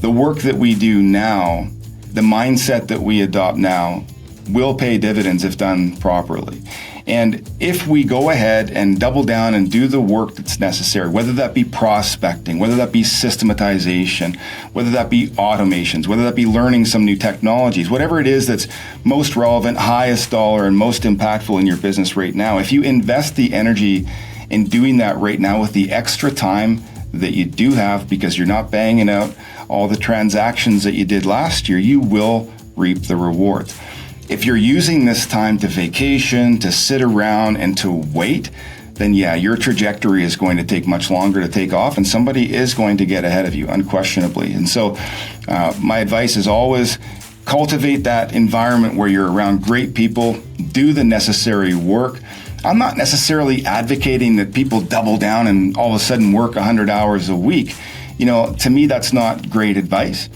the work that we do now, the mindset that we adopt now, will pay dividends if done properly. And if we go ahead and double down and do the work that's necessary, whether that be prospecting, whether that be systematization, whether that be automations, whether that be learning some new technologies, whatever it is that's most relevant, highest dollar, and most impactful in your business right now, if you invest the energy in doing that right now with the extra time that you do have, because you're not banging out all the transactions that you did last year, you will reap the rewards. If you're using this time to vacation, to sit around, and to wait, then yeah, your trajectory is going to take much longer to take off, and somebody is going to get ahead of you, unquestionably. And so my advice is always cultivate that environment where you're around great people, do the necessary work. I'm not necessarily advocating that people double down and all of a sudden work 100 hours a week. To me, that's not great advice.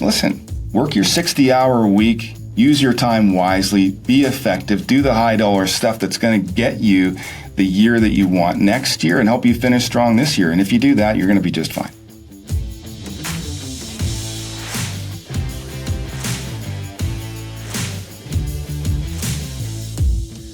Listen, work your 60-hour week. Use your time wisely, be effective, do the high dollar stuff that's going to get you the year that you want next year and help you finish strong this year. And if you do that, you're going to be just fine.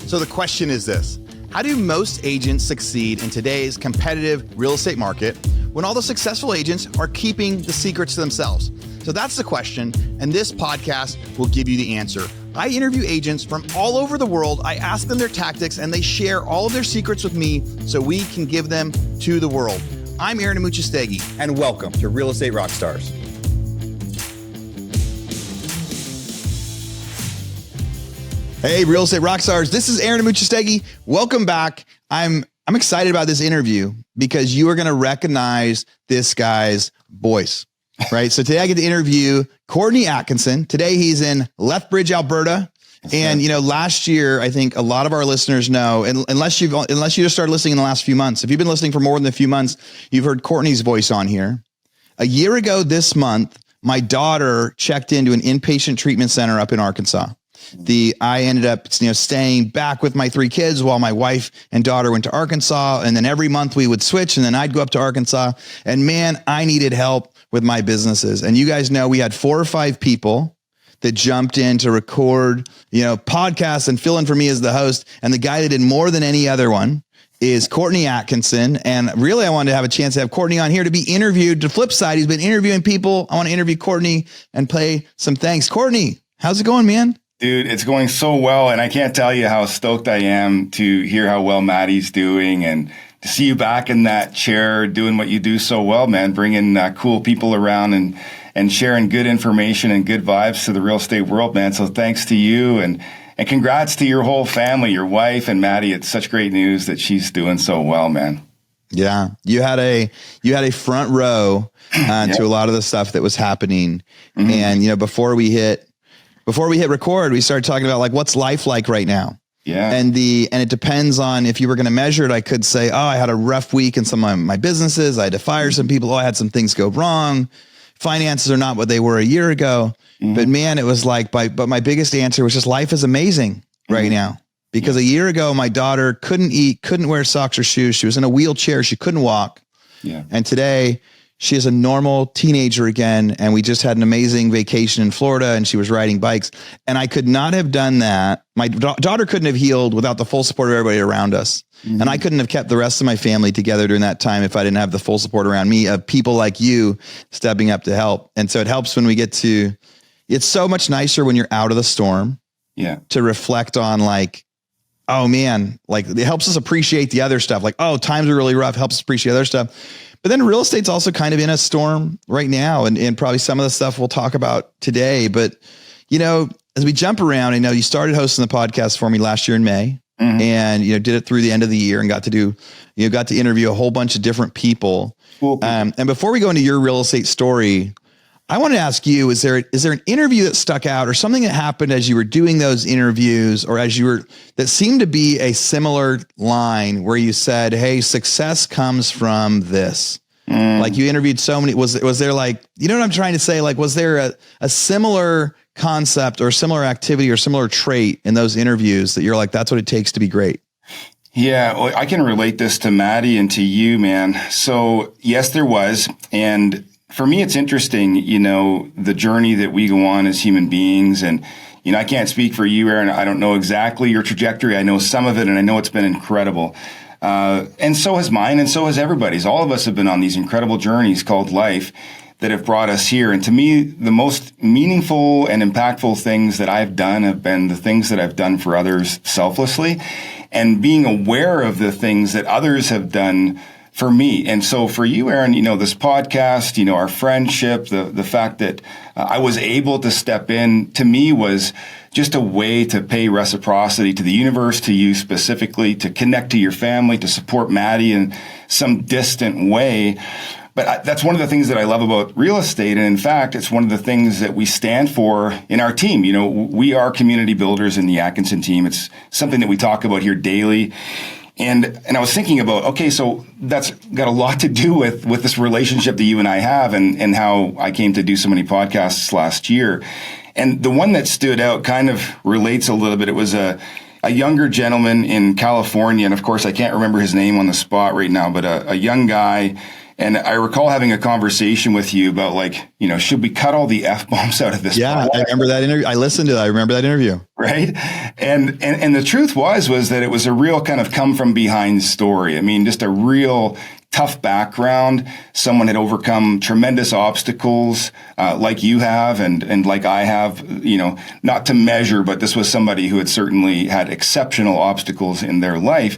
So the question is this: how do most agents succeed in today's competitive real estate market when all the successful agents are keeping the secrets to themselves? So that's the question, and this podcast will give you the answer. I interview agents from all over the world. I ask them their tactics, and they share all of their secrets with me so we can give them to the world. I'm Aaron Amuchastegui, and welcome to Real Estate Rockstars. Hey, Real Estate Rockstars. This is Aaron Amuchastegui. Welcome back. I'm excited about this interview because you are going to recognize this guy's voice. Right. So today I get to interview Courtney Atkinson. Today he's in Lethbridge, Alberta. And, last year, I think a lot of our listeners know, unless you just started listening in the last few months, if you've been listening for more than a few months, you've heard Courtney's voice on here. A year ago this month, my daughter checked into an inpatient treatment center up in Arkansas. I ended up, staying back with my 3 kids while my wife and daughter went to Arkansas. And then every month we would switch and then I'd go up to Arkansas, and man, I needed help with my businesses. And you guys know we had 4 or 5 people that jumped in to record, podcasts and fill in for me as the host. And the guy that did more than any other one is Courtney Atkinson. And really, I wanted to have a chance to have Courtney on here to be interviewed. The flip side, he's been interviewing people. I want to interview Courtney and play some thanks. Courtney, how's it going, man? Dude, it's going so well. And I can't tell you how stoked I am to hear how well Maddie's doing and to see you back in that chair doing what you do so well, man, bringing cool people around and sharing good information and good vibes to the real estate world, man. So thanks to you and congrats to your whole family, your wife and Maddie. It's such great news that she's doing so well, man. Yeah. You had a front row to a lot of the stuff that was happening. Mm-hmm. And, before we hit record, we started talking about what's life like right now. Yeah. And it depends on if you were going to measure it. I could say, I had a rough week in some of my businesses. I had to fire some people. I had some things go wrong. Finances are not what they were a year ago. Mm-hmm. But man, it was but my biggest answer was just life is amazing right now. Because a year ago, my daughter couldn't eat, couldn't wear socks or shoes. She was in a wheelchair. She couldn't walk. Yeah. And today she is a normal teenager again. And we just had an amazing vacation in Florida and she was riding bikes. And I could not have done that. My daughter couldn't have healed without the full support of everybody around us. Mm-hmm. And I couldn't have kept the rest of my family together during that time if I didn't have the full support around me of people like you stepping up to help. And so it helps when we get to, it's so much nicer when you're out of the storm. Yeah. To reflect on oh man, it helps us appreciate the other stuff. Times are really rough, helps us appreciate other stuff. But then real estate's also kind of in a storm right now. And probably some of the stuff we'll talk about today. But, as we jump around, I know you started hosting the podcast for me last year in May. Mm-hmm. And, did it through the end of the year and got to interview a whole bunch of different people. Cool. And before we go into your real estate story, I want to ask you, is there an interview that stuck out or something that happened as you were doing those interviews or that seemed to be a similar line where you said, hey, success comes from this? You interviewed so many, was there you know what I'm trying to say? Was there a similar concept or similar activity or similar trait in those interviews that you're that's what it takes to be great? Yeah, well, I can relate this to Maddie and to you, man. So yes, there was. And for me, it's interesting, the journey that we go on as human beings. And, I can't speak for you, Aaron. I don't know exactly your trajectory. I know some of it, and I know it's been incredible. And so has mine, and so has everybody's. All of us have been on these incredible journeys called life that have brought us here. And to me, the most meaningful and impactful things that I've done have been the things that I've done for others selflessly, and being aware of the things that others have done for me. And so for you, Aaron, this podcast, our friendship, the fact that I was able to step in, to me, was just a way to pay reciprocity to the universe, to you specifically, to connect to your family, to support Maddie in some distant way. But that's one of the things that I love about real estate. And in fact, it's one of the things that we stand for in our team. We are community builders in the Atkinson team. It's something that we talk about here daily. And I was thinking about, okay, so that's got a lot to do with this relationship that you and I have, and how I came to do so many podcasts last year. And the one that stood out kind of relates a little bit. It was a younger gentleman in California. And of course, I can't remember his name on the spot right now, but a young guy. And I recall having a conversation with you about should we cut all the F-bombs out of this? Yeah, I remember that interview. I listened to that. I remember that interview. Right. And the truth was that it was a real kind of come from behind story. I mean, just a real tough background. Someone had overcome tremendous obstacles, like you have and like I have, not to measure, but this was somebody who had certainly had exceptional obstacles in their life,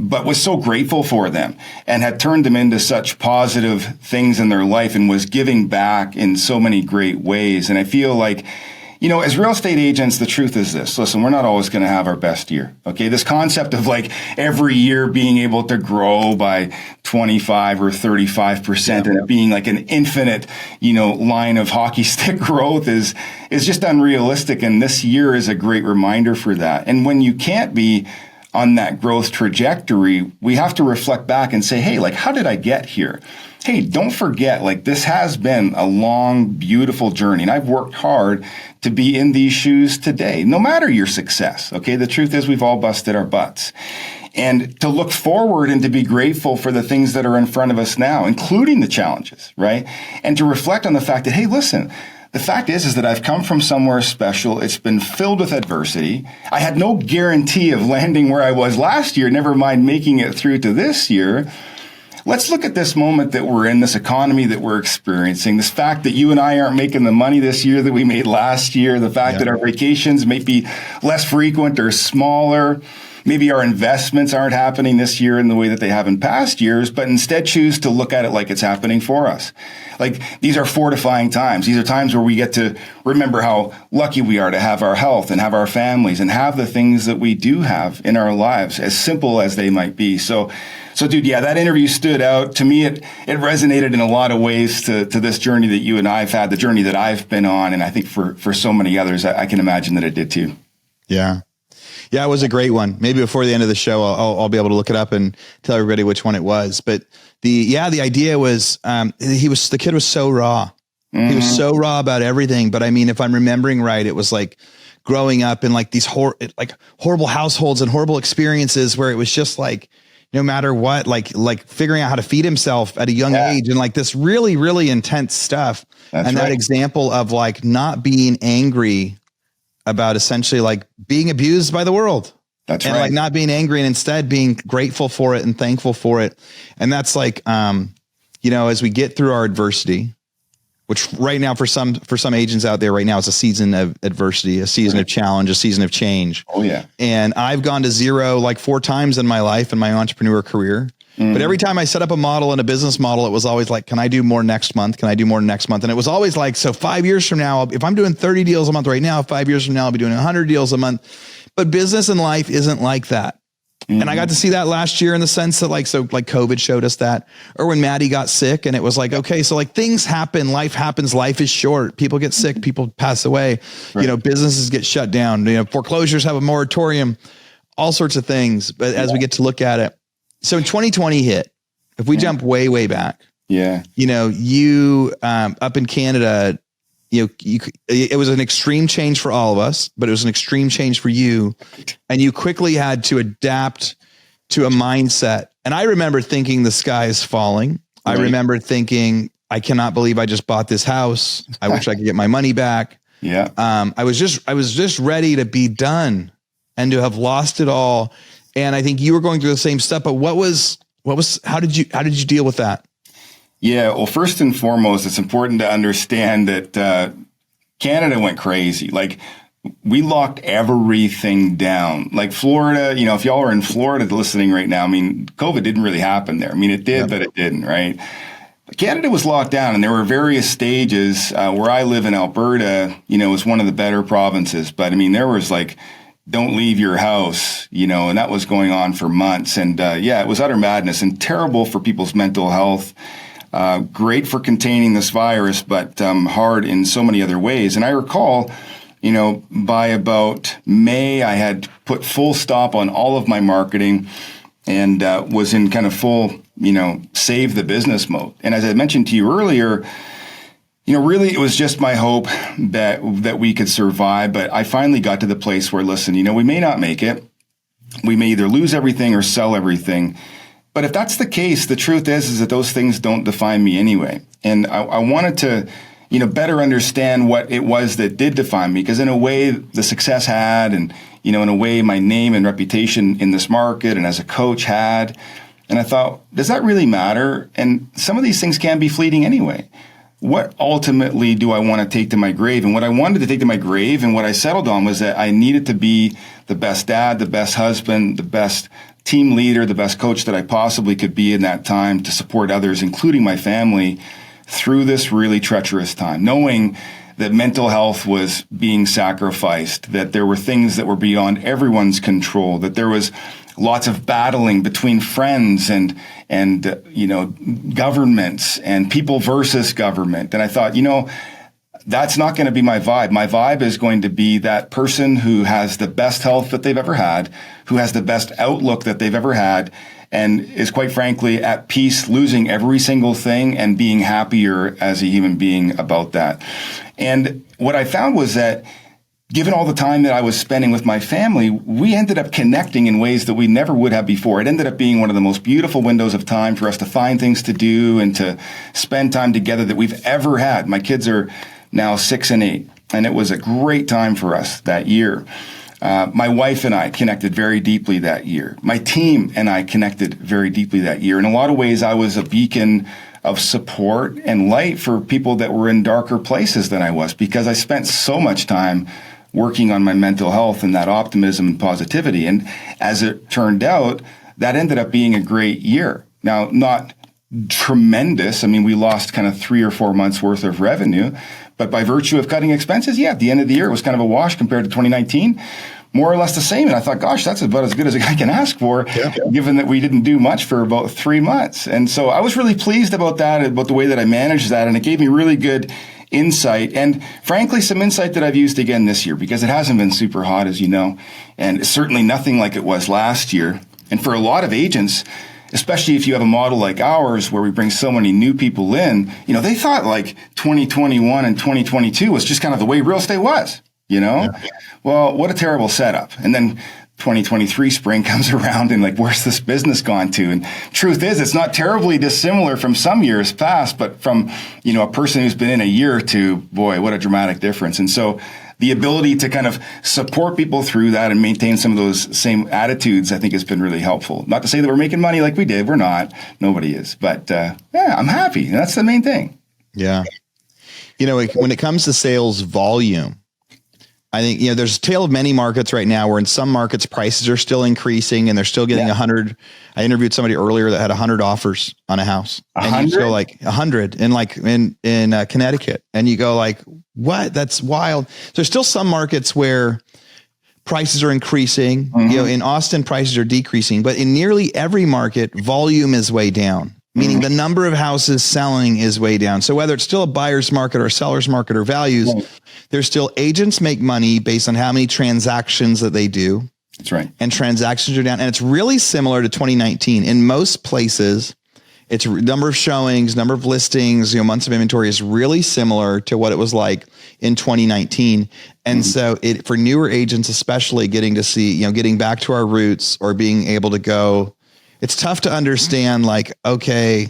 but was so grateful for them and had turned them into such positive things in their life and was giving back in so many great ways. And I feel like, as real estate agents, the truth is this. Listen, we're not always going to have our best year. Okay. This concept of every year being able to grow by 25 or 35% and it being like an infinite, line of hockey stick growth is just unrealistic. And this year is a great reminder for that. And when you can't be on that growth trajectory, we have to reflect back and say, hey, how did I get here? Hey, don't forget, this has been a long, beautiful journey. And I've worked hard to be in these shoes today, no matter your success. Okay. The truth is we've all busted our butts. And to look forward and to be grateful for the things that are in front of us now, including the challenges, right? And to reflect on the fact that, hey, listen, the fact is that I've come from somewhere special. It's been filled with adversity. I had no guarantee of landing where I was last year, never mind making it through to this year. Let's look at this moment that we're in, this economy that we're experiencing, this fact that you and I aren't making the money this year that we made last year, the fact that our vacations may be less frequent or smaller. Maybe our investments aren't happening this year in the way that they have in past years, but instead choose to look at it like it's happening for us. These are fortifying times. These are times where we get to remember how lucky we are to have our health and have our families and have the things that we do have in our lives, as simple as they might be. So dude, yeah, that interview stood out. To me, it resonated in a lot of ways to this journey that you and I have had, the journey that I've been on. And I think for so many others, I can imagine that it did too. Yeah. Yeah, it was a great one. Maybe before the end of the show, I'll be able to look it up and tell everybody which one it was. But the idea was, the kid was so raw. Mm-hmm. He was so raw about everything. But I mean, if I'm remembering right, it was growing up in these horrible households and horrible experiences where it was just no matter what, figuring out how to feed himself at a young age and this really, really intense stuff. That's right. That example of not being angry about essentially being abused by the world. That's and right. Not being angry and instead being grateful for it and thankful for it. And that's as we get through our adversity, which right now for some agents out there right now, it's a season of adversity, a season of challenge, a season of change. Oh yeah. And I've gone to zero 4 times in my life in my entrepreneur career. Mm-hmm. But every time I set up a model and a business model, it was always can I do more next month? Can I do more next month? And it was always so 5 years from now, if I'm doing 30 deals a month right now, 5 years from now, I'll be doing 100 deals a month. But business and life isn't like that. Mm-hmm. And I got to see that last year in the sense that COVID showed us that, or when Maddie got sick and it was okay, so things happen, life happens, life is short. People get sick, people pass away, right. Businesses get shut down, foreclosures have a moratorium, all sorts of things. But as we get to look at it, so in 2020 hit, if we jump way, way back, you up in Canada, it was an extreme change for all of us, but it was an extreme change for you. And you quickly had to adapt to a mindset. And I remember thinking the sky is falling. Right. I remember thinking I cannot believe I just bought this house. I wish I could get my money back. Yeah. I was just ready to be done and to have lost it all. And I think you were going through the same stuff, but how did you deal with that? Yeah. Well, first and foremost, it's important to understand that, Canada went crazy. Like, we locked everything down. Like Florida, if y'all are in Florida listening right now, I mean, COVID didn't really happen there. I mean, it did, but it didn't, right? Canada was locked down, and there were various stages. Where I live in Alberta, was one of the better provinces. But I mean, there was like, don't leave your house, and that was going on for months. And it was utter madness and terrible for people's mental health. Great for containing this virus, but hard in so many other ways. And I recall, by about May, I had put full stop on all of my marketing and was in kind of full, save the business mode. And as I mentioned to you earlier, really it was just my hope that we could survive. But I finally got to the place where, listen, we may not make it. We may either lose everything or sell everything. But if that's the case, the truth is that those things don't define me anyway. And I wanted to, better understand what it was that did define me, because in a way the success had, and, in a way my name and reputation in this market and as a coach had. And I thought, does that really matter? And some of these things can be fleeting anyway. What ultimately do I want to take to my grave? And what I wanted to take to my grave and what I settled on was that I needed to be the best dad, the best husband, the best team leader, the best coach that I possibly could be in that time to support others, including my family, through this really treacherous time, knowing that mental health was being sacrificed, that there were things that were beyond everyone's control, that there was lots of battling between friends and governments and people versus government. And I thought, that's not going to be my vibe. My vibe is going to be that person who has the best health that they've ever had, who has the best outlook that they've ever had, and is quite frankly at peace, losing every single thing and being happier as a human being about that. And what I found was that given all the time that I was spending with my family, we ended up connecting in ways that we never would have before. It ended up being one of the most beautiful windows of time for us to find things to do and to spend time together that we've ever had. My kids are now 6 and 8, and it was a great time for us that year. My wife and I connected very deeply that year. My team and I connected very deeply that year. In a lot of ways, I was a beacon of support and light for people that were in darker places than I was, because I spent so much time working on my mental health and that optimism and positivity. And as it turned out, that ended up being a great year. Now, not tremendous. I mean, we lost kind of 3 or 4 months worth of revenue, but by virtue of cutting expenses, at the end of the year, it was kind of a wash compared to 2019, more or less the same. And I thought, gosh, that's about as good as I can ask for, given that we didn't do much for about 3 months. And so I was really pleased about that, about the way that I managed that. And it gave me really good insight, and frankly, some insight that I've used again this year, because it hasn't been super hot, as you know, and certainly nothing like it was last year. And for a lot of agents, especially if you have a model like ours where we bring so many new people in, they thought like 2021 and 2022 was just kind of the way real estate was, Well, what a terrible setup. And then 2023 spring comes around and like, where's this business gone to? And truth is, it's not terribly dissimilar from some years past, but from, a person who's been in a year or two, boy, what a dramatic difference. And so the ability to kind of support people through that and maintain some of those same attitudes, I think has been really helpful. Not to say that we're making money like we did. We're not. Nobody is. But I'm happy. And that's the main thing. Yeah. When it comes to sales volume, I think, there's a tale of many markets right now where in some markets prices are still increasing and they're still getting 100. I interviewed somebody earlier that had 100 offers on a house. 100? And you go like 100 in Connecticut. And you go like, what? That's wild. There's still some markets where prices are increasing. Mm-hmm. In Austin, prices are decreasing, but in nearly every market, volume is way down. Meaning the number of houses selling is way down. So whether it's still a buyer's market or a seller's market or values, there's still agents make money based on how many transactions that they do. That's right. And transactions are down. And it's really similar to 2019. In most places, it's number of showings, number of listings, months of inventory is really similar to what it was like in 2019. And so for newer agents, especially getting to see, getting back to our roots or being able to go, it's tough to understand, like, okay,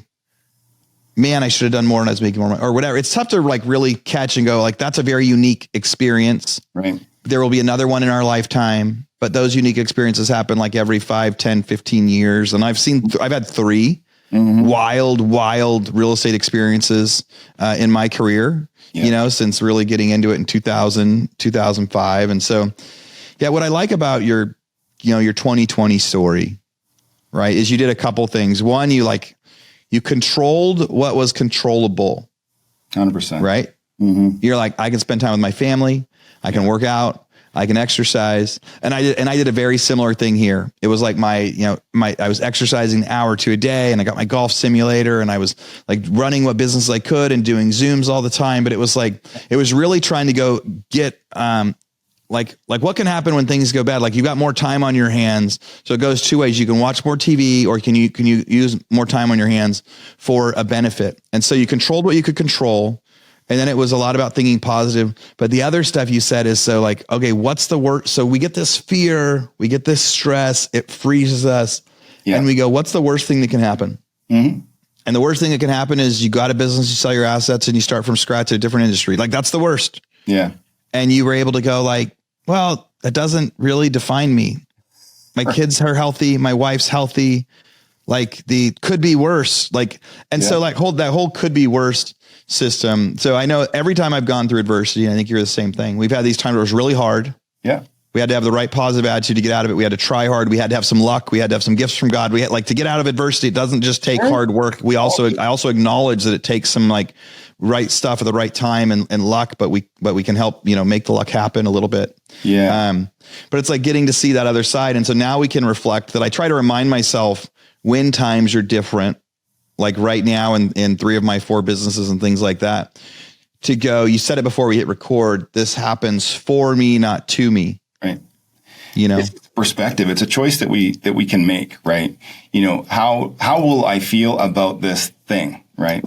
man, I should have done more and I was making more money or whatever. It's tough to like really catch and go like, that's a very unique experience. Right. There will be another one in our lifetime, but those unique experiences happen like every 5, 10, 15 years. And I've had 3 wild real estate experiences in my career, since really getting into it in 2000, 2005. And so, what I like about your 2020 story, right, is you did a couple things. One, you controlled what was controllable. 100%. Right. You're like, I can spend time with my family. I can work out. I can exercise. And I did a very similar thing here. It was like I was exercising an hour to a day, and I got my golf simulator, and I was like running what business I could and doing Zooms all the time. But it was really trying to go get, like what can happen when things go bad? Like you've got more time on your hands. So it goes 2 ways. You can watch more TV, or can you use more time on your hands for a benefit? And so you controlled what you could control. And then it was a lot about thinking positive. But the other stuff you said is so like, okay, what's the worst? So we get this fear, we get this stress, it freezes us. And we go, what's the worst thing that can happen? And the worst thing that can happen is you got a business, you sell your assets, and you start from scratch at a different industry. Like that's the worst. Yeah. And you were able to go like, well, that doesn't really define me. My kids are healthy. My wife's healthy. Like the could be worse. Like, and so like that whole could be worse system. So I know every time I've gone through adversity, and I think you're the same thing. We've had these times where it was really hard. Yeah. We had to have the right positive attitude to get out of it. We had to try hard. We had to have some luck. We had to have some gifts from God. We had to get out of adversity. It doesn't just take hard work. I also acknowledge that it takes some like right stuff at the right time and luck, but we can help, make the luck happen a little bit. Yeah. But it's like getting to see that other side. And so now we can reflect that. I try to remind myself when times are different, like right now in 3 of my 4 businesses and things like that, to go, you said it before we hit record, this happens for me, not to me. Right. It's perspective. It's a choice that we can make, right? How will I feel about this thing, right?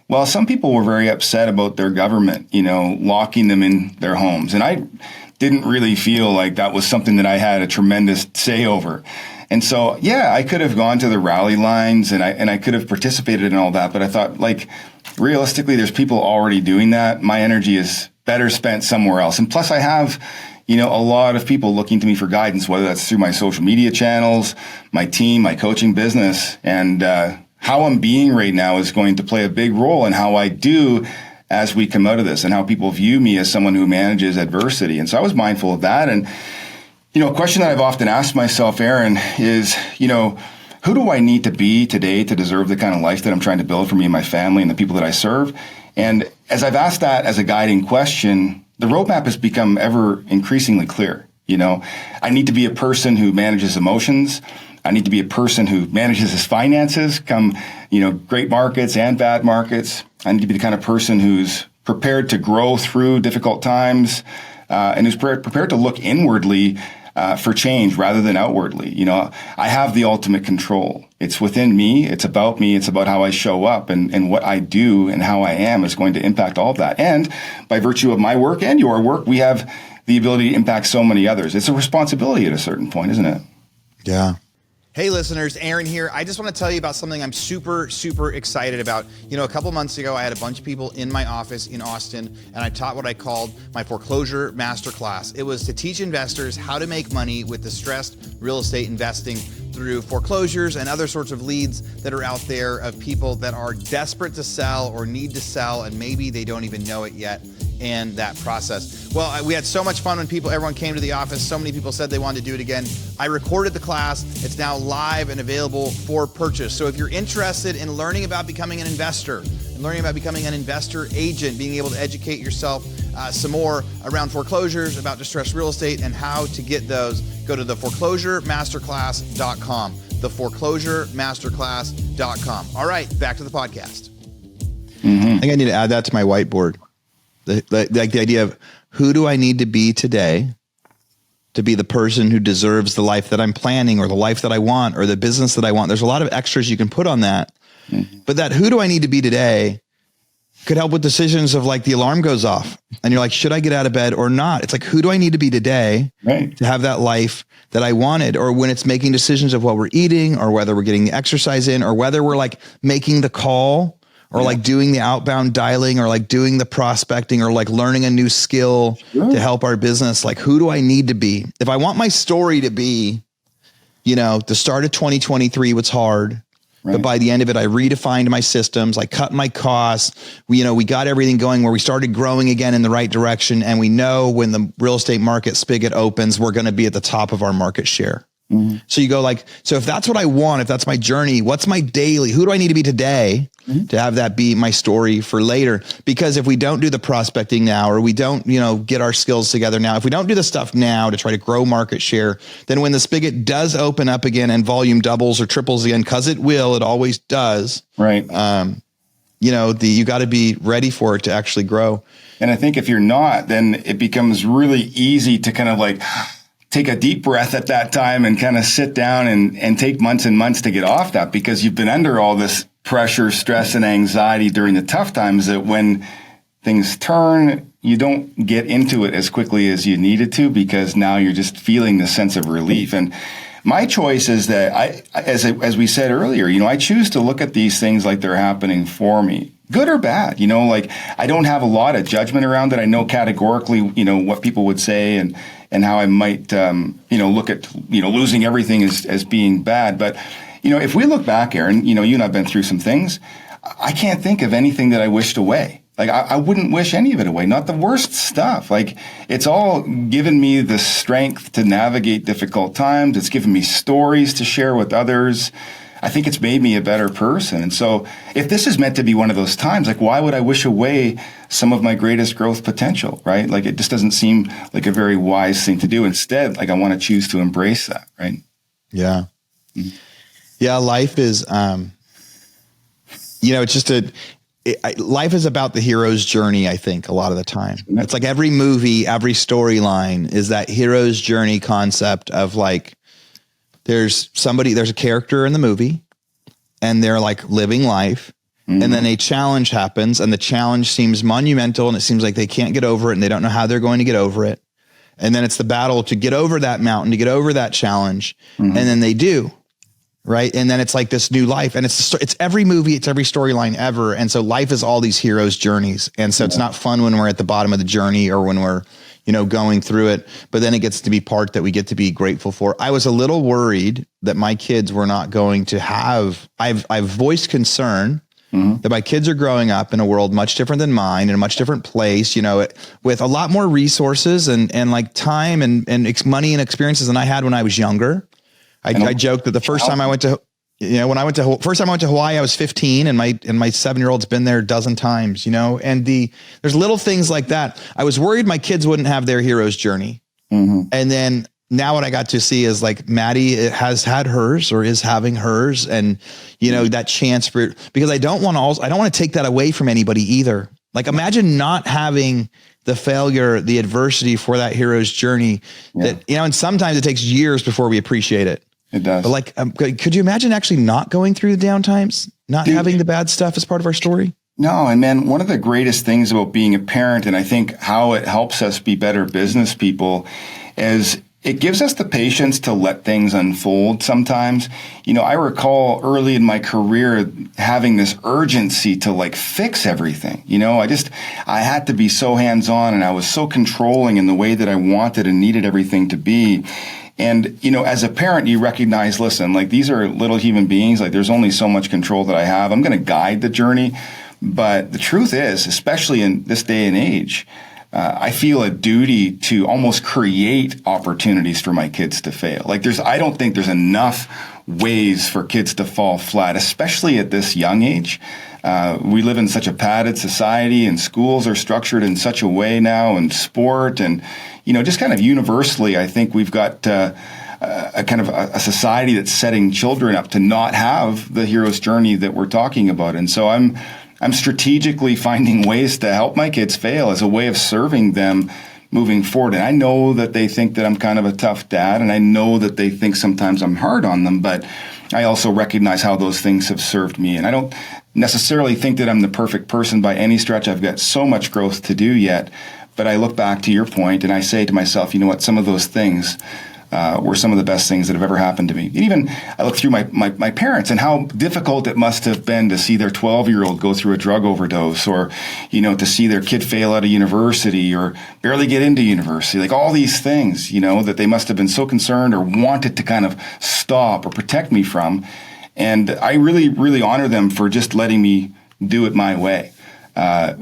Well, some people were very upset about their government, locking them in their homes. And I didn't really feel like that was something that I had a tremendous say over. And so, I could have gone to the rally lines and I could have participated in all that. But I thought, like, realistically, there's people already doing that. My energy is better spent somewhere else. And plus I have, a lot of people looking to me for guidance, whether that's through my social media channels, my team, my coaching business. And how I'm being right now is going to play a big role in how I do as we come out of this and how people view me as someone who manages adversity. And so I was mindful of that. And a question that I've often asked myself, Aaron, is, who do I need to be today to deserve the kind of life that I'm trying to build for me and my family and the people that I serve? And as I've asked that as a guiding question, the roadmap has become ever increasingly clear. I need to be a person who manages emotions. I need to be a person who manages his finances, great markets and bad markets. I need to be the kind of person who's prepared to grow through difficult times, and who's prepared to look inwardly for change rather than outwardly. I have the ultimate control. It's within me. It's about me. It's about how I show up, and what I do and how I am is going to impact all of that. And by virtue of my work and your work, we have the ability to impact so many others. It's a responsibility at a certain point, isn't it? Yeah. Hey listeners, Aaron here. I just want to tell you about something I'm super, super excited about. A couple months ago, I had a bunch of people in my office in Austin, and I taught what I called my foreclosure masterclass. It was to teach investors how to make money with distressed real estate investing through foreclosures and other sorts of leads that are out there of people that are desperate to sell or need to sell, and maybe they don't even know it yet. And that process. Well, we had so much fun when everyone came to the office. So many people said they wanted to do it again. I recorded the class. It's now live and available for purchase. So if you're interested in learning about becoming an investor and learning about becoming an investor agent, being able to educate yourself some more around foreclosures, about distressed real estate, and how to get those, go to theforeclosuremasterclass.com. Theforeclosuremasterclass.com. All right, back to the podcast. I think I need to add that to my whiteboard. The idea of who do I need to be today to be the person who deserves the life that I'm planning, or the life that I want, or the business that I want. There's a lot of extras you can put on that, but that who do I need to be today could help with decisions of like the alarm goes off and you're like, should I get out of bed or not? It's like, who do I need to be today to have that life that I wanted? Or when it's making decisions of what we're eating, or whether we're getting the exercise in, or whether we're like making the call or like doing the outbound dialing or like doing the prospecting or like learning a new skill to help our business, like who do I need to be? If I want my story to be, the start of 2023 was hard, but by the end of it, I redefined my systems. I cut my costs. We got everything going where we started growing again in the right direction. And we know when the real estate market spigot opens, we're going to be at the top of our market share. Mm-hmm. So you go like, so if that's what I want, if that's my journey, what's my daily, who do I need to be today to have that be my story for later? Because if we don't do the prospecting now, or we don't, get our skills together now, if we don't do the stuff now to try to grow market share, then when the spigot does open up again and volume doubles or triples again, cause it will, it always does. Right. You got to be ready for it to actually grow. And I think if you're not, then it becomes really easy to kind of like take a deep breath at that time and kind of sit down and take months and months to get off that, because you've been under all this pressure, stress, and anxiety during the tough times, that when things turn, you don't get into it as quickly as you needed to, because now you're just feeling the sense of relief. And my choice is that as we said earlier, I choose to look at these things like they're happening for me, good or bad. Like I don't have a lot of judgment around it. I know categorically, what people would say and how I might, look at, losing everything as being bad. But, if we look back, Aaron, you and I've been through some things. I can't think of anything that I wished away. Like I wouldn't wish any of it away, not the worst stuff. Like it's all given me the strength to navigate difficult times. It's given me stories to share with others. I think it's made me a better person. And so if this is meant to be one of those times, like why would I wish away some of my greatest growth potential, right? Like it just doesn't seem like a very wise thing to do. Instead, like I want to choose to embrace that, right? Yeah. Mm-hmm. Yeah. Life is, it's just life is about the hero's journey, I think, a lot of the time. It's like every movie, every storyline is that hero's journey concept of like, there's a character in the movie and they're like living life. Mm-hmm. And then a challenge happens and the challenge seems monumental and it seems like they can't get over it and they don't know how they're going to get over it. And then it's the battle to get over that mountain, to get over that challenge. Mm-hmm. And then they do. Right. And then it's like this new life, and it's every movie, it's every storyline ever. And so life is all these heroes' journeys. And so it's not fun when we're at the bottom of the journey or when we're, going through it, but then it gets to be part that we get to be grateful for. I was a little worried that my kids were not going to have, I've voiced concern that my kids are growing up in a world much different than mine, in a much different place, with a lot more resources and like time and money and experiences than I had when I was younger. I joked that the first time I went to, first time I went to Hawaii, I was 15 and my 7-year-old's been there a dozen times, and there's little things like that. I was worried my kids wouldn't have their hero's journey. Mm-hmm. And then now what I got to see is like Maddie has had hers or is having hers. And, that chance because I don't want to take that away from anybody either. Like imagine not having the failure, the adversity for that hero's journey that, and sometimes it takes years before we appreciate it. It does. But like, could you imagine actually not going through the down times, not having the bad stuff as part of our story? No. And man, one of the greatest things about being a parent, and I think how it helps us be better business people, is it gives us the patience to let things unfold sometimes. I recall early in my career having this urgency to like fix everything. I had to be so hands-on and I was so controlling in the way that I wanted and needed everything to be. And, as a parent, you recognize, listen, like these are little human beings. Like there's only so much control that I have. I'm going to guide the journey. But the truth is, especially in this day and age, I feel a duty to almost create opportunities for my kids to fail. Like I don't think there's enough ways for kids to fall flat, especially at this young age. We live in such a padded society and schools are structured in such a way now, and sport and, just kind of universally, I think we've got a kind of a society that's setting children up to not have the hero's journey that we're talking about. And so I'm strategically finding ways to help my kids fail as a way of serving them moving forward. And I know that they think that I'm kind of a tough dad, and I know that they think sometimes I'm hard on them, but I also recognize how those things have served me. And I don't necessarily think that I'm the perfect person by any stretch. I've got so much growth to do yet. But I look back to your point and I say to myself, you know what, some of those things were some of the best things that have ever happened to me. And even I look through my parents and how difficult it must have been to see their 12-year-old go through a drug overdose, or, to see their kid fail out of university or barely get into university, like all these things, that they must have been so concerned or wanted to kind of stop or protect me from. And I really, really honor them for just letting me do it my way.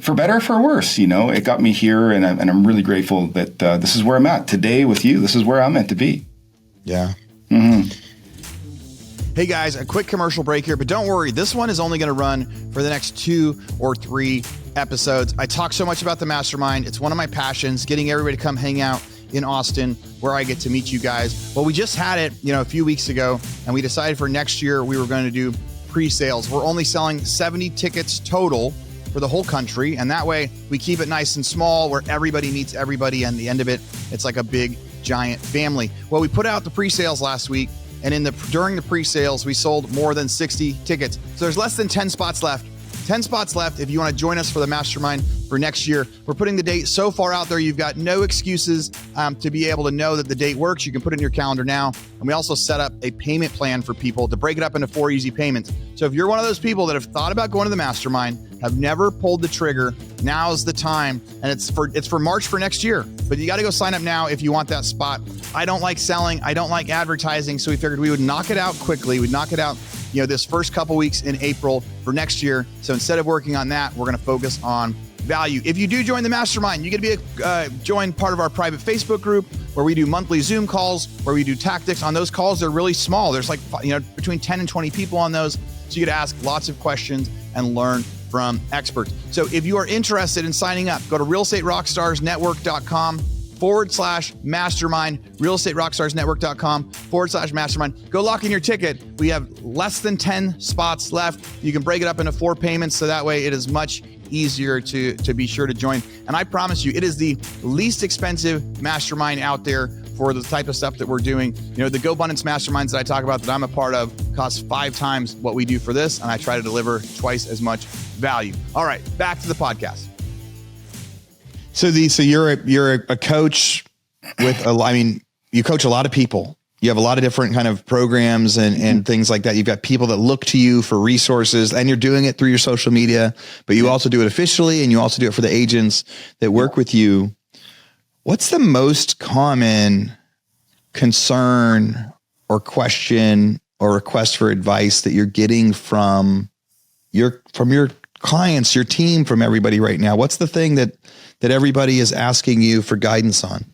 For better or for worse, it got me here, and I'm really grateful that this is where I'm at today with you. This is where I'm meant to be. Yeah. Mm-hmm. Hey guys, a quick commercial break here, but don't worry, this one is only going to run for the next 2 or 3 episodes. I talk so much about the mastermind. It's one of my passions, getting everybody to come hang out in Austin, where I get to meet you guys. Well, we just had it, a few weeks ago, and we decided for next year we were going to do pre-sales. We're only selling 70 tickets total for the whole country, and that way we keep it nice and small, where everybody meets everybody, and at the end of it, it's like a big giant family. Well, we put out the pre-sales last week, and during the pre-sales we sold more than 60 tickets. So there's less than 10 spots left. 10 spots left if you want to join us for the mastermind for next year. We're putting the date so far out there, you've got no excuses to be able to know that the date works. You can put it in your calendar now. And we also set up a payment plan for people to break it up into 4 easy payments. So if you're one of those people that have thought about going to the mastermind, have never pulled the trigger, now's the time. And it's for March for next year. But you got to go sign up now if you want that spot. I don't like selling. I don't like advertising. So we figured we would knock it out quickly. We'd knock it out this first couple weeks in April for next year. So instead of working on that, we're going to focus on value. If you do join the mastermind, you get to be join part of our private Facebook group, where we do monthly Zoom calls, where we do tactics. On those calls, they're really small. There's between 10 and 20 people on those. So you get to ask lots of questions and learn from experts. So if you are interested in signing up, go to realestaterockstarsnetwork.com/mastermind, realestaterockstarsnetwork.com/mastermind. Go lock in your ticket. We have less than 10 spots left. You can break it up into 4 payments, so that way it is much easier to be sure to join. And I promise you, it is the least expensive mastermind out there for the type of stuff that we're doing. The GoBundance masterminds that I talk about that I'm a part of cost 5 times what we do for this, and I try to deliver twice as much value. All right, back to the podcast. So you're a coach with you coach a lot of people. You have a lot of different kind of programs and things like that. You've got people that look to you for resources, and you're doing it through your social media, but you also do it officially, and you also do it for the agents that work with you. What's the most common concern or question or request for advice that you're getting from your clients, your team, from everybody right now? What's the thing that everybody is asking you for guidance on?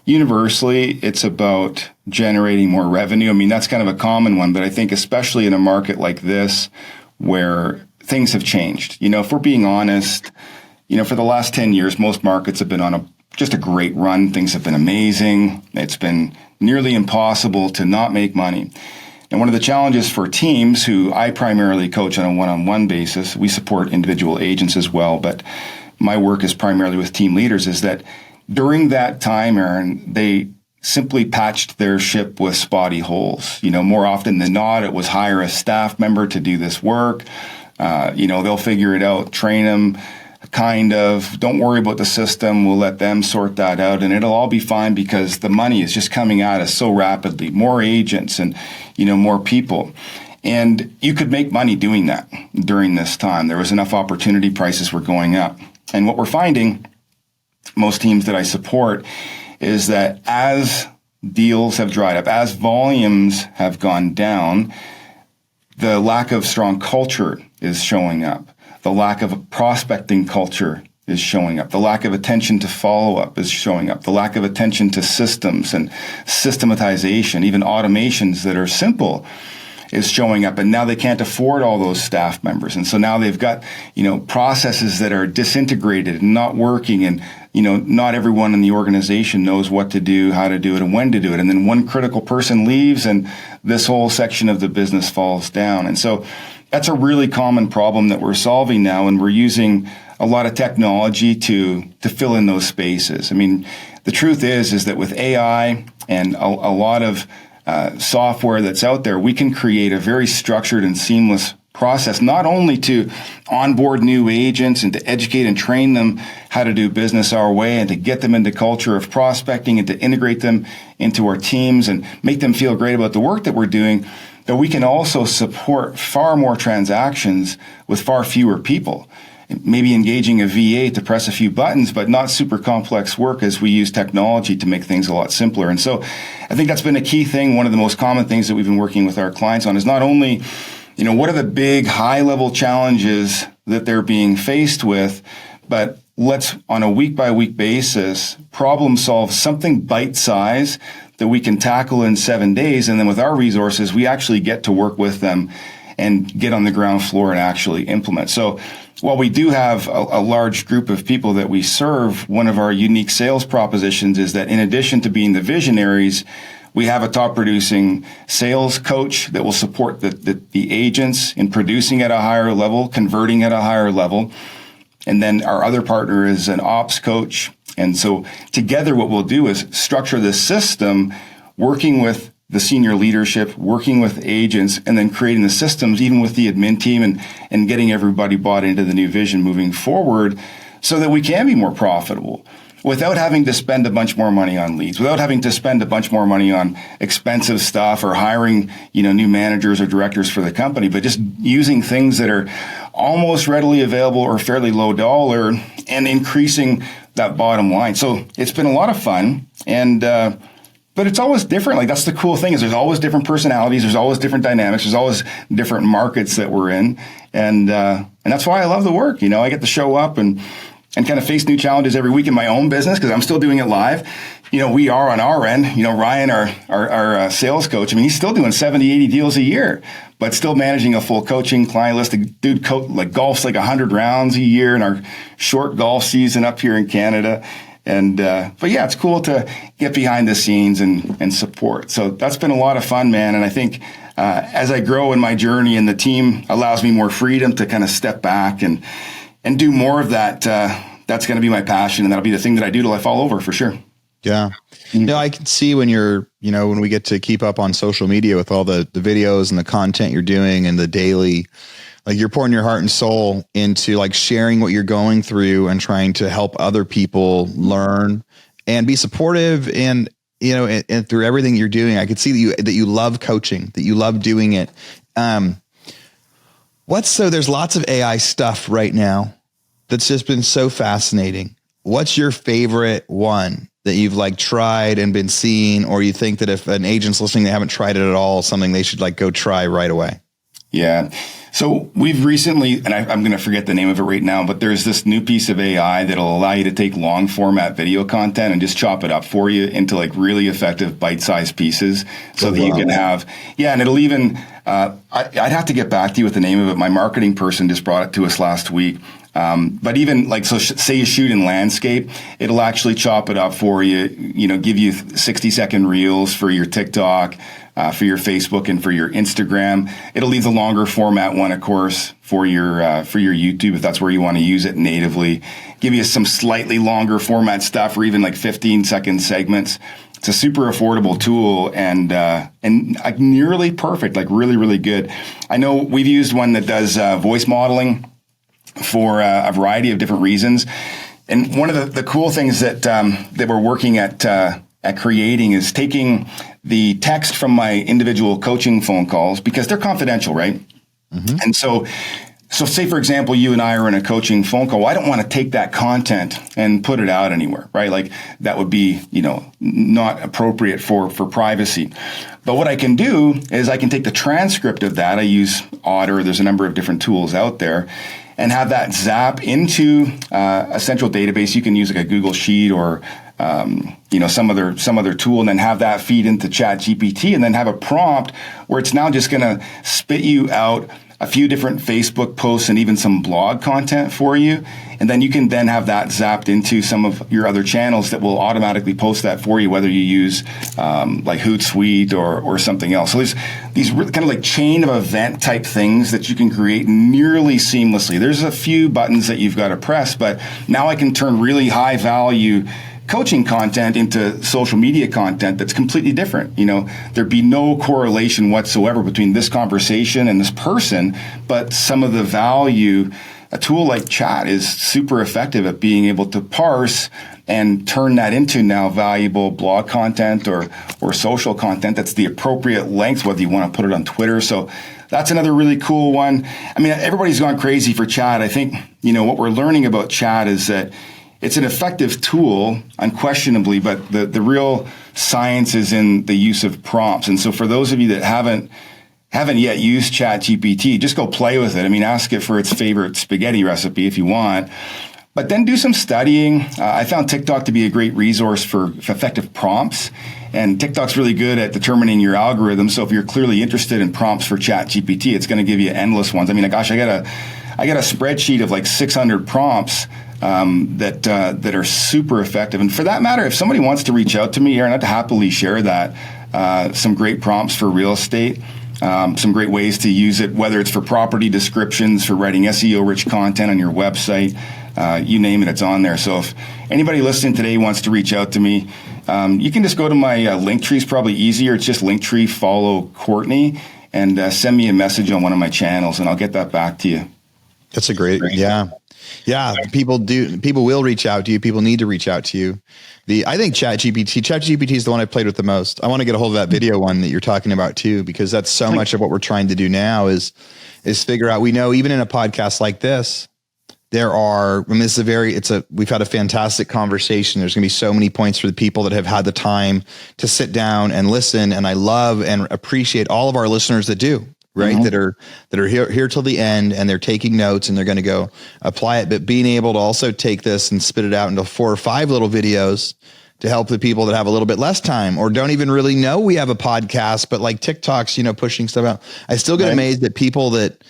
Universally, it's about generating more revenue. I mean, that's kind of a common one, but I think especially in a market like this where things have changed. If we're being honest, for the last 10 years, most markets have been on just a great run. Things have been amazing. It's been nearly impossible to not make money. And one of the challenges for teams who I primarily coach on a one-on-one basis, we support individual agents as well, but my work is primarily with team leaders, is that during that time, Aaron, they simply patched their ship with spotty holes. More often than not, it was hire a staff member to do this work. They'll figure it out, train them, kind of, don't worry about the system. We'll let them sort that out, and it'll all be fine because the money is just coming at us so rapidly. More agents and, more people. And you could make money doing that during this time. There was enough opportunity, prices were going up. And what we're finding, most teams that I support, is that as deals have dried up, as volumes have gone down, the lack of strong culture is showing up. The lack of prospecting culture is showing up. The lack of attention to follow-up is showing up. The lack of attention to systems and systematization, even automations that are simple, is showing up. And now they can't afford all those staff members. And so now they've got, processes that are disintegrated and not working. And, not everyone in the organization knows what to do, how to do it, and when to do it. And then one critical person leaves and this whole section of the business falls down. And so that's a really common problem that we're solving now. And we're using a lot of technology to fill in those spaces. I mean, the truth is that with AI and a lot of software that's out there, we can create a very structured and seamless process, not only to onboard new agents and to educate and train them how to do business our way and to get them into culture of prospecting and to integrate them into our teams and make them feel great about the work that we're doing, that we can also support far more transactions with far fewer people. Maybe engaging a VA to press a few buttons, but not super complex work as we use technology to make things a lot simpler. And so I think that's been a key thing. One of the most common things that we've been working with our clients on is not only, what are the big high level challenges that they're being faced with, but let's on a week by week basis problem solve something bite size that we can tackle in 7 days. And then with our resources, we actually get to work with them and get on the ground floor and actually implement. So while we do have a large group of people that we serve, one of our unique sales propositions is that in addition to being the visionaries, we have a top producing sales coach that will support the agents in producing at a higher level, converting at a higher level. And then our other partner is an ops coach. And so together what we'll do is structure this system, working with the senior leadership, working with agents, and then creating the systems, even with the admin team and getting everybody bought into the new vision moving forward so that we can be more profitable without having to spend a bunch more money on leads, without having to spend a bunch more money on expensive stuff or hiring, new managers or directors for the company, but just using things that are almost readily available or fairly low dollar and increasing that bottom line. So it's been a lot of fun but it's always different. Like that's the cool thing is there's always different personalities. There's always different dynamics. There's always different markets that we're in. And that's why I love the work. I get to show up and kind of face new challenges every week in my own business because I'm still doing it live. We are on our end, Ryan, our sales coach. I mean, he's still doing 70, 80 deals a year, but still managing a full coaching client list. The dude golfs like 100 rounds a year in our short golf season up here in Canada. And, but yeah, it's cool to get behind the scenes and support. So that's been a lot of fun, man. And I think, as I grow in my journey and the team allows me more freedom to kind of step back and do more of that, that's going to be my passion. And that'll be the thing that I do till I fall over for sure. Yeah. I can see when when we get to keep up on social media with all the videos and the content you're doing and the daily, like you're pouring your heart and soul into like sharing what you're going through and trying to help other people learn and be supportive and through everything you're doing. I could see that you love coaching, that you love doing it. There's lots of AI stuff right now that's just been so fascinating. What's your favorite one that you've like tried and been seeing, or you think that if an agent's listening, they haven't tried it at all, something they should like go try right away? Yeah. So we've recently, and I'm going to forget the name of it right now, but there's this new piece of AI that'll allow you to take long format video content and just chop it up for you into like really effective bite-sized pieces so that you can have, and it'll even, I'd have to get back to you with the name of it. My marketing person just brought it to us last week. But even like, so say you shoot in landscape, it'll actually chop it up for you, give you 60-second reels for your TikTok, for your Facebook and for your Instagram. It'll leave the longer format one, of course, for your YouTube, if that's where you want to use it natively. Give you some slightly longer format stuff or even like 15-second segments. It's a super affordable tool and like nearly perfect, like really, really good. I know we've used one that does voice modeling for a variety of different reasons. And one of the cool things that we're working at creating is taking the text from my individual coaching phone calls because they're confidential, right? Mm-hmm. And so say, for example, you and I are in a coaching phone call. Well, I don't want to take that content and put it out anywhere, right? Like that would be, not appropriate for privacy. But what I can do is I can take the transcript of that. I use Otter. There's a number of different tools out there and have that zap into a central database. You can use like a Google Sheet or some other tool, and then have that feed into ChatGPT, and then have a prompt where it's now just going to spit you out a few different Facebook posts and even some blog content for you. And then you can then have that zapped into some of your other channels that will automatically post that for you, whether you use like Hootsuite or something else. So there's these kind of like chain of event type things that you can create nearly seamlessly. There's a few buttons that you've got to press, but now I can turn really high value coaching content into social media content that's completely different. There'd be no correlation whatsoever between this conversation and this person, but some of the value, a tool like chat is super effective at being able to parse and turn that into now valuable blog content or social content that's the appropriate length, whether you want to put it on Twitter. So that's another really cool one. I mean, everybody's gone crazy for chat. I think, what we're learning about chat is that it's an effective tool, unquestionably, but the real science is in the use of prompts. And so for those of you that haven't yet used ChatGPT, just go play with it. I mean, ask it for its favorite spaghetti recipe if you want, but then do some studying. I found TikTok to be a great resource for effective prompts, and TikTok's really good at determining your algorithm. So if you're clearly interested in prompts for ChatGPT, it's going to give you endless ones. I mean, gosh, I got a spreadsheet of like 600 prompts that are super effective. And for that matter, if somebody wants to reach out to me, Aaron, I'd happily share that. Some great prompts for real estate. Some great ways to use it, whether it's for property descriptions, for writing SEO-rich content on your website, you name it, it's on there. So if anybody listening today wants to reach out to me, you can just go to my Linktree. Is probably easier. It's just Linktree, follow Courtney, and send me a message on one of my channels, and I'll get that back to you. That's a great. Yeah. People will reach out to you. People need to reach out to you. I think ChatGPT is the one I played with the most. I want to get a hold of that video one that you're talking about too, because that's so much of what we're trying to do now is figure out, we know even in a podcast like this, we've had a fantastic conversation. There's going to be so many points for the people that have had the time to sit down and listen. And I love and appreciate all of our listeners that do. Right. Mm-hmm. that are here till the end, and they're taking notes and they're going to go apply it. But being able to also take this and spit it out into 4 or 5 little videos to help the people that have a little bit less time or don't even really know we have a podcast, but like TikTok's, pushing stuff out. I still get amazed at people that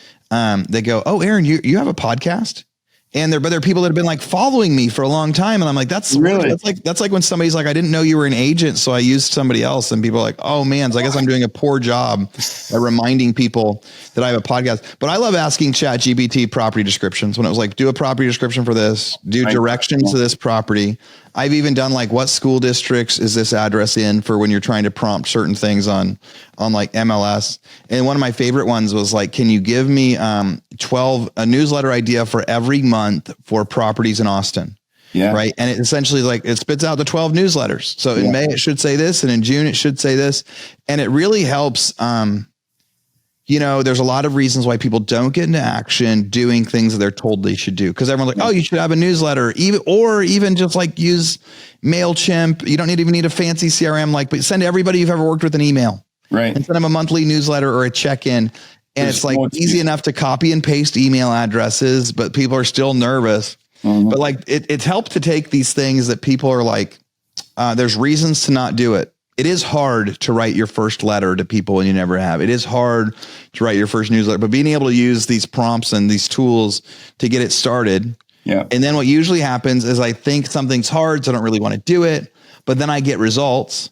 they go, "Oh, Aaron, you have a podcast?" And there are people that have been like following me for a long time. And I'm like, that's like when somebody's like, "I didn't know you were an agent, so I used somebody else." And people are like, "Oh man, so I guess I'm doing a poor job at reminding people that I have a podcast." But I love asking ChatGPT property descriptions. When it was like, do a property description for this, do directions to this property. I've even done like, what school districts is this address in, for when you're trying to prompt certain things on like MLS. And one of my favorite ones was like, can you give me a newsletter idea for every month for properties in Austin? Yeah. Right. And it essentially it spits out the 12 newsletters. So in May, it should say this. And in June, it should say this. And it really helps. There's a lot of reasons why people don't get into action doing things that they're told they should do. Cause everyone's like, "Oh, you should have a newsletter," even just like use MailChimp. You don't even need a fancy CRM, but send everybody you've ever worked with an email, right? And send them a monthly newsletter or a check-in. And it's like easy enough to copy and paste email addresses, but people are still nervous. Mm-hmm. But it's helped to take these things that people are like, there's reasons to not do it. It is hard to write your first letter to people when you never have. It is hard to write your first newsletter, but being able to use these prompts and these tools to get it started. Yeah. And then what usually happens is I think something's hard, so I don't really want to do it, but then I get results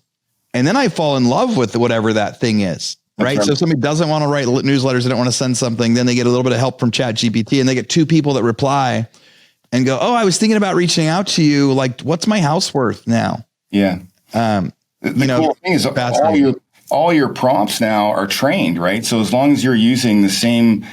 and then I fall in love with whatever that thing is. Right. So if somebody doesn't want to write newsletters, they don't want to send something, then they get a little bit of help from ChatGPT and they get 2 people that reply and go, "Oh, I was thinking about reaching out to you. Like, what's my house worth now?" Yeah. The cool thing is all your prompts now are trained, right? So as long as you're using the same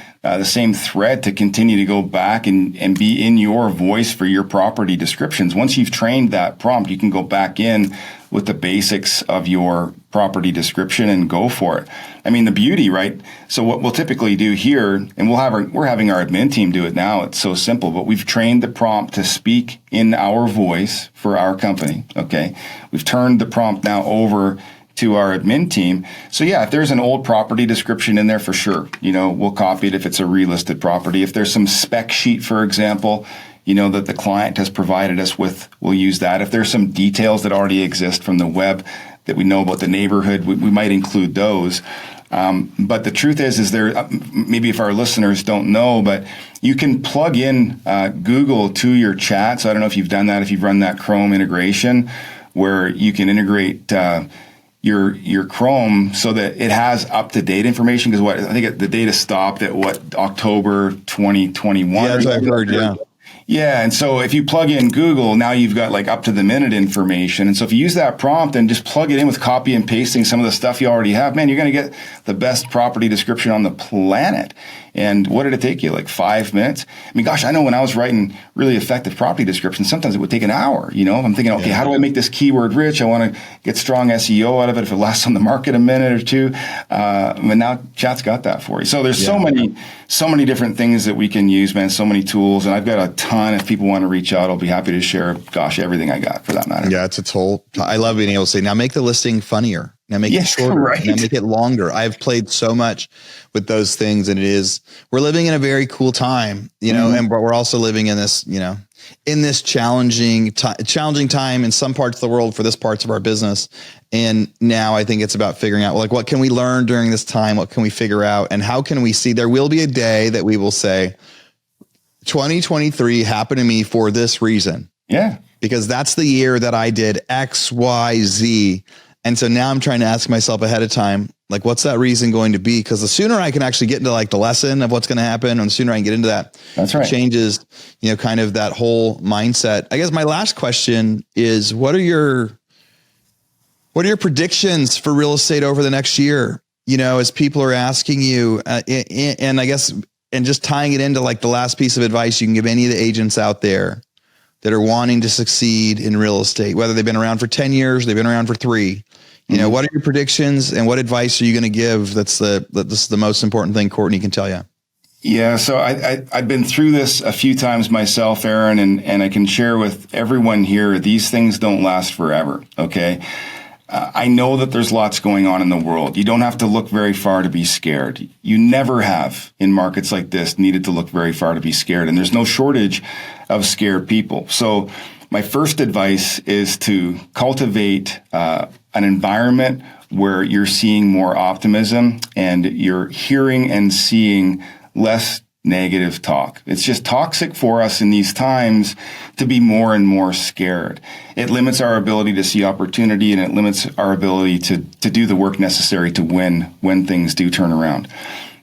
thread to continue to go back and be in your voice for your property descriptions, once you've trained that prompt, you can go back in with the basics of your property description and go for it. I mean, the beauty, right? So what we'll typically do here, and we're having our admin team do it now. It's so simple, but we've trained the prompt to speak in our voice for our company. Okay. We've turned the prompt now over to our admin team. So yeah, if there's an old property description in there, for sure, we'll copy it if it's a relisted property. If there's some spec sheet, for example, that the client has provided us with, we'll use that. If there's some details that already exist from the web that we know about the neighborhood, we might include those. But the truth is there, maybe if our listeners don't know, but you can plug in Google to your chat. So I don't know if you've done that, if you've run that Chrome integration where you can integrate your Chrome so that it has up-to-date information. Because I think the data stopped at October 2021. Yeah, as I've heard, yeah. Yeah, and so if you plug in Google, now you've got like up to the minute information. And so if you use that prompt and just plug it in with copy and pasting some of the stuff you already have, man, you're going to get the best property description on the planet. And what did it take you? Like 5 minutes? I mean, gosh, I know when I was writing really effective property descriptions, sometimes it would take an hour. I'm thinking, okay, how do I make this keyword rich? I want to get strong SEO out of it if it lasts on the market a minute or two. But now chat's got that for you. So there's so many different things that we can use, man, so many tools. And I've got a ton. If people want to reach out, I'll be happy to share, everything I got for that matter. Yeah, I love being able to say, now make the listing funnier. Now make it shorter. Right. Now make it longer. I've played so much with those things, and we're living in a very cool time, and we're also living in this, in this challenging time in some parts of the world for this parts of our business. And now I think it's about figuring out, like, what can we learn during this time? What can we figure out? And how can we see there will be a day that we will say, 2023 happened to me for this reason. Yeah. Because that's the year that I did X, Y, Z. And so now I'm trying to ask myself ahead of time, like, what's that reason going to be? Because the sooner I can actually get into like the lesson of what's going to happen, and the sooner I can get into that, that's right, changes, kind of that whole mindset. I guess my last question is, what are your predictions for real estate over the next year? As people are asking you, and I guess, and just tying it into like the last piece of advice you can give any of the agents out there that are wanting to succeed in real estate, whether they've been around for 10 years, they've been around for 3, what are your predictions and what advice are you going to give? This is the most important thing Courtney can tell you. Yeah. So I've been through this a few times myself, Aaron, and I can share with everyone here, these things don't last forever. Okay. I know that there's lots going on in the world. You don't have to look very far to be scared. You never have in markets like this needed to look very far to be scared. And there's no shortage of scared people. So my first advice is to cultivate an environment where you're seeing more optimism and you're hearing and seeing less negative talk. It's just toxic for us in these times to be more and more scared. It limits our ability to see opportunity, and it limits our ability to do the work necessary to win when things do turn around.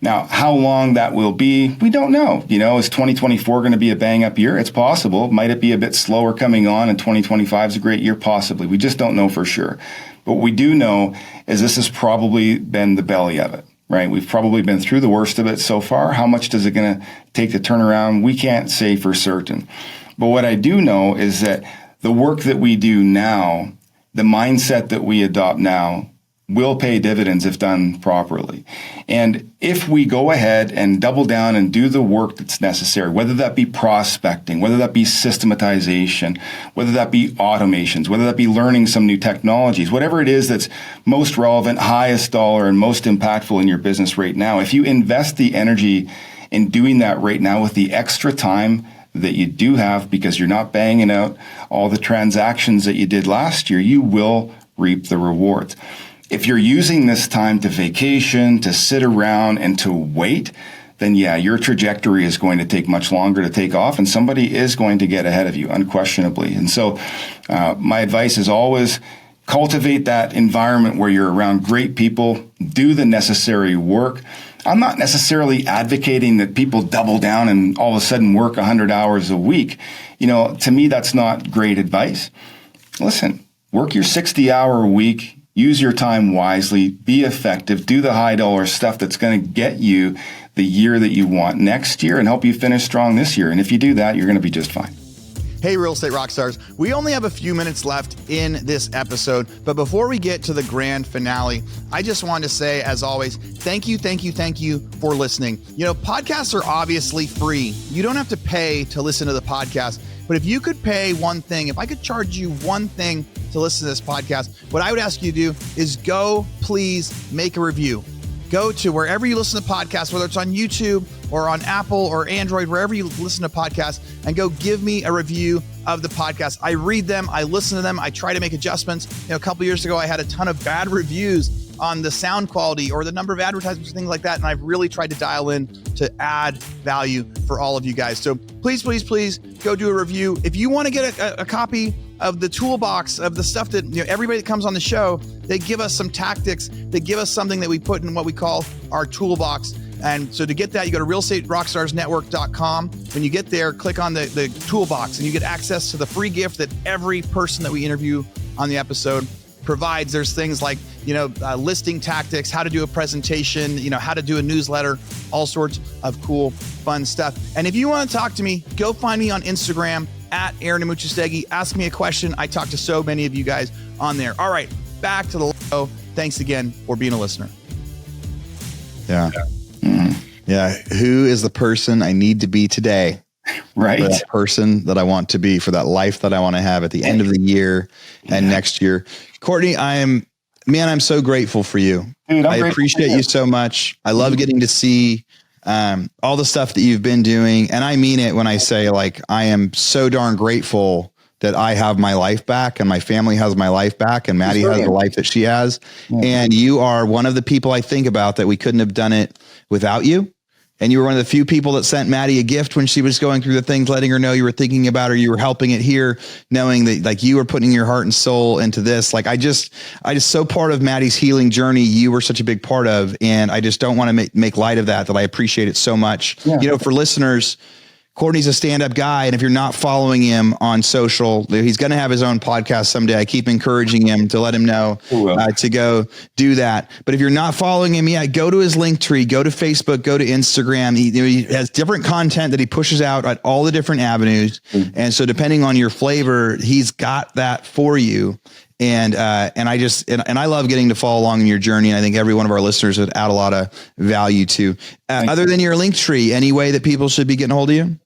Now, how long that will be, we don't know. Is 2024 going to be a bang up year? It's possible. Might it be a bit slower coming on and 2025 is a great year? Possibly. We just don't know for sure. But what we do know is this has probably been the belly of it. Right? We've probably been through the worst of it so far. How much does it going to take to turn around? We can't say for certain. But what I do know is that the work that we do now, the mindset that we adopt now, will pay dividends if done properly. And if we go ahead and double down and do the work that's necessary, whether that be prospecting, whether that be systematization, whether that be automations, whether that be learning some new technologies, whatever it is that's most relevant, highest dollar, and most impactful in your business right now, if you invest the energy in doing that right now with the extra time that you do have, because you're not banging out all the transactions that you did last year, you will reap the rewards. If you're using this time to vacation, to sit around, and to wait, then yeah, your trajectory is going to take much longer to take off, and somebody is going to get ahead of you, unquestionably. And so my advice is always cultivate that environment where you're around great people, do the necessary work. I'm not necessarily advocating that people double down and all of a sudden work 100 hours a week. To me, that's not great advice. Listen, work your 60-hour week. Use your time wisely, be effective, do the high dollar stuff that's going to get you the year that you want next year and help you finish strong this year. And if you do that, you're going to be just fine. Hey, Real Estate Rockstars. We only have a few minutes left in this episode, but before we get to the grand finale, I just wanted to say, as always, thank you for listening. Podcasts are obviously free. You don't have to pay to listen to the podcast, but if you could pay one thing, if I could charge you one thing to listen to this podcast, what I would ask you to do is go, please make a review. Go to wherever you listen to podcasts, whether it's on YouTube or on Apple or Android, wherever you listen to podcasts, and go give me a review of the podcast. I read them, I listen to them, I try to make adjustments. A couple years ago, I had a ton of bad reviews on the sound quality or the number of advertisements, things like that. And I've really tried to dial in to add value for all of you guys. So please go do a review. If you want to get a copy of the toolbox of the stuff that everybody that comes on the show, they give us some tactics, they give us something that we put in what we call our toolbox. And so to get that, you go to realestaterockstarsnetwork.com. When you get there, click on the toolbox and you get access to the free gift that every person that we interview on the episode provides. There's things like, listing tactics, how to do a presentation, how to do a newsletter, all sorts of cool, fun stuff. And if you want to talk to me, go find me on Instagram at Aaron Amuchastegui. Ask me a question. I talk to so many of you guys on there. All right, back to the show. Thanks again for being a listener. Yeah. Yeah. Who is the person I need to be today? Right. For that person that I want to be, for that life that I want to have at the end of the year and next year. Courtney, I'm so grateful for you. Dude, I appreciate you so much. I love getting to see all the stuff that you've been doing. And I mean it when I say, like, I am so darn grateful that I have my life back and my family has my life back and Maddie has the life that she has. Yeah. And you are one of the people I think about that we couldn't have done it without you. And you were one of the few people that sent Maddie a gift when she was going through the things, letting her know you were thinking about her, you were helping it here, knowing that, like, you were putting your heart and soul into this. Like, I just so part of Maddie's healing journey, you were such a big part of, and I just don't want to make light of that I appreciate it so much. Yeah. For listeners, Courtney's a stand-up guy, and if you're not following him on social, he's going to have his own podcast someday. I keep encouraging him to let him know to go do that. But if you're not following him yet, go to his Linktree, go to Facebook, go to Instagram. He has different content that he pushes out at all the different avenues, and so depending on your flavor, he's got that for you. And I love getting to follow along in your journey. And I think every one of our listeners would add a lot of value to. Other than your Linktree, any way that people should be getting a hold of you?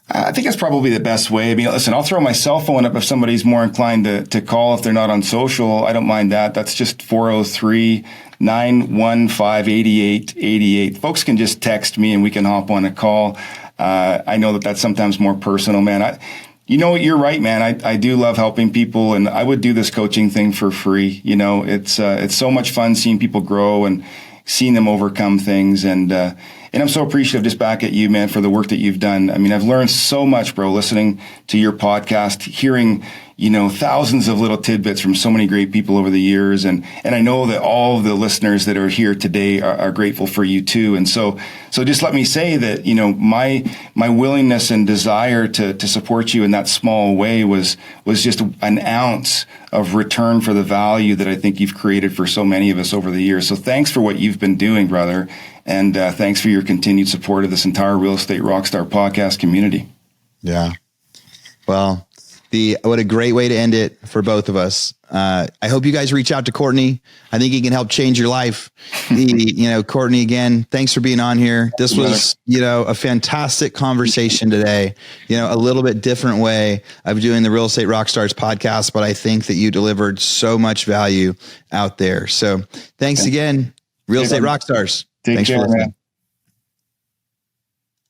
I think that's probably the best way. I mean, listen, I'll throw my cell phone up if somebody's more inclined to call if they're not on social. I don't mind that. That's just 403-915-8888. Folks can just text me and we can hop on a call. I know that that's sometimes more personal, man. You're right, man. I do love helping people, and I would do this coaching thing for free. It's so much fun seeing people grow and seeing them overcome things. And I'm so appreciative just back at you, man, for the work that you've done. I mean, I've learned so much, bro, listening to your podcast, hearing, thousands of little tidbits from so many great people over the years. And I know that all of the listeners that are here today are grateful for you too. And so just let me say that, my willingness and desire to support you in that small way was just an ounce of return for the value that I think you've created for so many of us over the years. So thanks for what you've been doing, brother. And thanks for your continued support of this entire Real Estate Rockstar podcast community. Yeah. Well, what a great way to end it for both of us. I hope you guys reach out to Courtney. I think he can help change your life. Courtney, again, thanks for being on here. This was, a fantastic conversation today, a little bit different way of doing the Real Estate Rockstars podcast, but I think that you delivered so much value out there. So thanks again, Real Estate Rockstars. Take care, man.